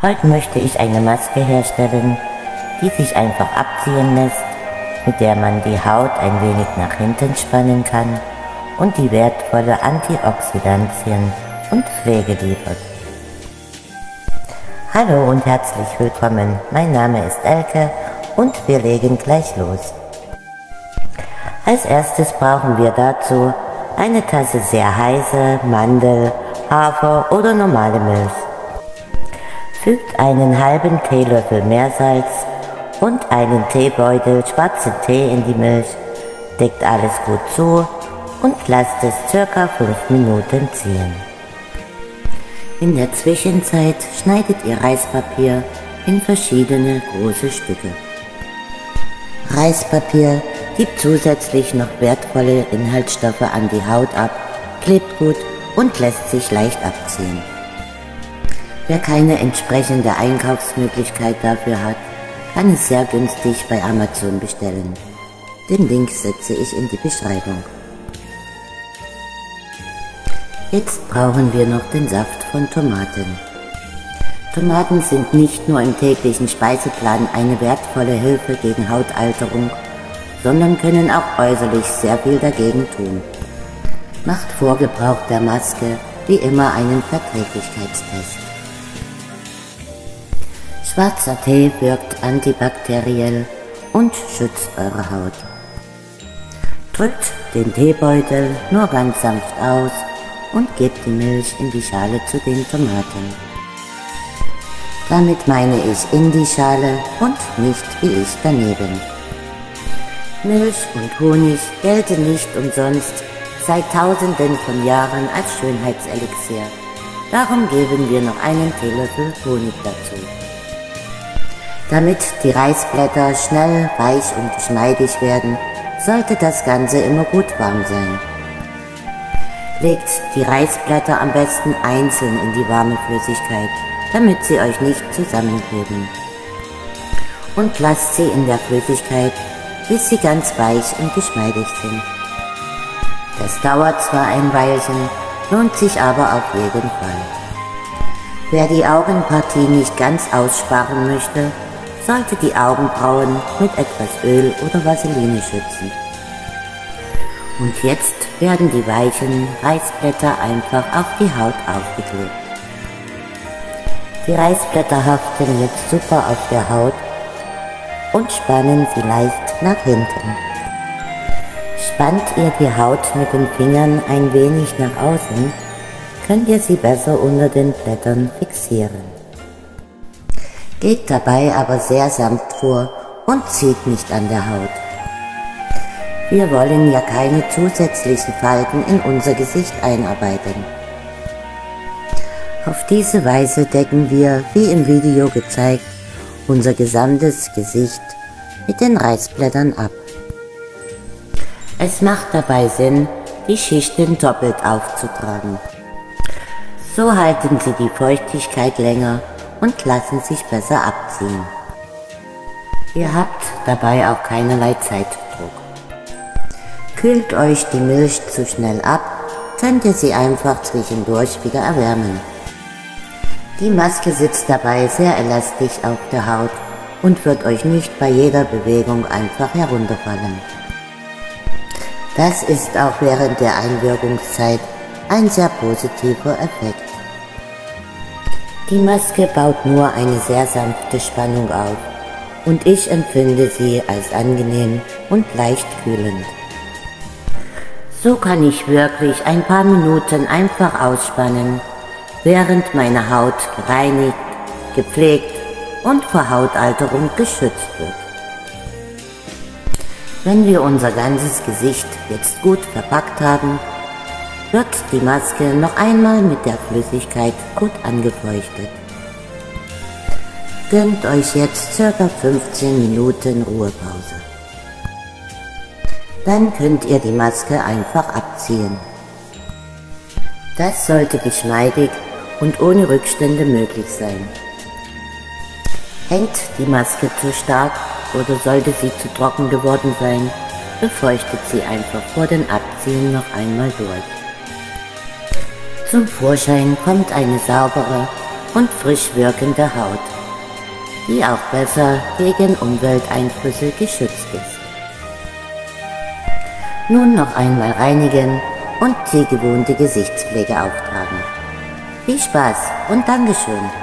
Heute möchte ich eine Maske herstellen, die sich einfach abziehen lässt, mit der man die Haut ein wenig nach hinten spannen kann und die wertvolle Antioxidantien und Pflege liefert. Hallo und herzlich willkommen, mein Name ist Elke und wir legen gleich los. Als erstes brauchen wir dazu eine Tasse sehr heiße Mandel-, Hafer- oder normale Milch. Fügt einen halben Teelöffel Meersalz und einen Teebeutel schwarzen Tee in die Milch, deckt alles gut zu und lasst es ca. 5 Minuten ziehen. In der Zwischenzeit schneidet ihr Reispapier in verschiedene große Stücke. Reispapier gibt zusätzlich noch wertvolle Inhaltsstoffe an die Haut ab, klebt gut und lässt sich leicht abziehen. Wer keine entsprechende Einkaufsmöglichkeit dafür hat, kann es sehr günstig bei Amazon bestellen. Den Link setze ich in die Beschreibung. Jetzt brauchen wir noch den Saft von Tomaten. Tomaten sind nicht nur im täglichen Speiseplan eine wertvolle Hilfe gegen Hautalterung, sondern können auch äußerlich sehr viel dagegen tun. Macht vor Gebrauch der Maske wie immer einen Verträglichkeitstest. Schwarzer Tee wirkt antibakteriell und schützt eure Haut. Drückt den Teebeutel nur ganz sanft aus und gebt die Milch in die Schale zu den Tomaten. Damit meine ich in die Schale und nicht wie ich daneben. Milch und Honig gelten nicht umsonst seit Tausenden von Jahren als Schönheitselixier. Darum geben wir noch einen Teelöffel Honig dazu. Damit die Reisblätter schnell weich und geschmeidig werden, sollte das Ganze immer gut warm sein. Legt die Reisblätter am besten einzeln in die warme Flüssigkeit, damit sie euch nicht zusammenkleben. Und lasst sie in der Flüssigkeit, bis sie ganz weich und geschmeidig sind. Das dauert zwar ein Weilchen, lohnt sich aber auf jeden Fall. Wer die Augenpartie nicht ganz aussparen möchte, sollte die Augenbrauen mit etwas Öl oder Vaseline schützen. Und jetzt werden die weichen Reisblätter einfach auf die Haut aufgeklebt. Die Reisblätter haften jetzt super auf der Haut und spannen sie leicht nach hinten. Spannt ihr die Haut mit den Fingern ein wenig nach außen, könnt ihr sie besser unter den Blättern fixieren. Geht dabei aber sehr sanft vor und zieht nicht an der Haut. Wir wollen ja keine zusätzlichen Falten in unser Gesicht einarbeiten. Auf diese Weise decken wir, wie im Video gezeigt, unser gesamtes Gesicht mit den Reisblättern ab. Es macht dabei Sinn, die Schichten doppelt aufzutragen. So halten sie die Feuchtigkeit länger und lassen sich besser abziehen. Ihr habt dabei auch keinerlei Zeitdruck. Kühlt euch die Milch zu schnell ab, könnt ihr sie einfach zwischendurch wieder erwärmen. Die Maske sitzt dabei sehr elastisch auf der Haut und wird euch nicht bei jeder Bewegung einfach herunterfallen. Das ist auch während der Einwirkungszeit ein sehr positiver Effekt. Die Maske baut nur eine sehr sanfte Spannung auf und ich empfinde sie als angenehm und leicht kühlend. So kann ich wirklich ein paar Minuten einfach ausspannen, während meine Haut gereinigt, gepflegt und vor Hautalterung geschützt wird. Wenn wir unser ganzes Gesicht jetzt gut verpackt haben, wird die Maske noch einmal mit der Flüssigkeit gut angefeuchtet. Gönnt euch jetzt ca. 15 Minuten Ruhepause. Dann könnt ihr die Maske einfach abziehen. Das sollte geschmeidig und ohne Rückstände möglich sein. Hängt die Maske zu stark oder sollte sie zu trocken geworden sein, befeuchtet sie einfach vor dem Abziehen noch einmal durch. Zum Vorschein kommt eine saubere und frisch wirkende Haut, die auch besser gegen Umwelteinflüsse geschützt ist. Nun noch einmal reinigen und die gewohnte Gesichtspflege auftragen. Viel Spaß und Dankeschön!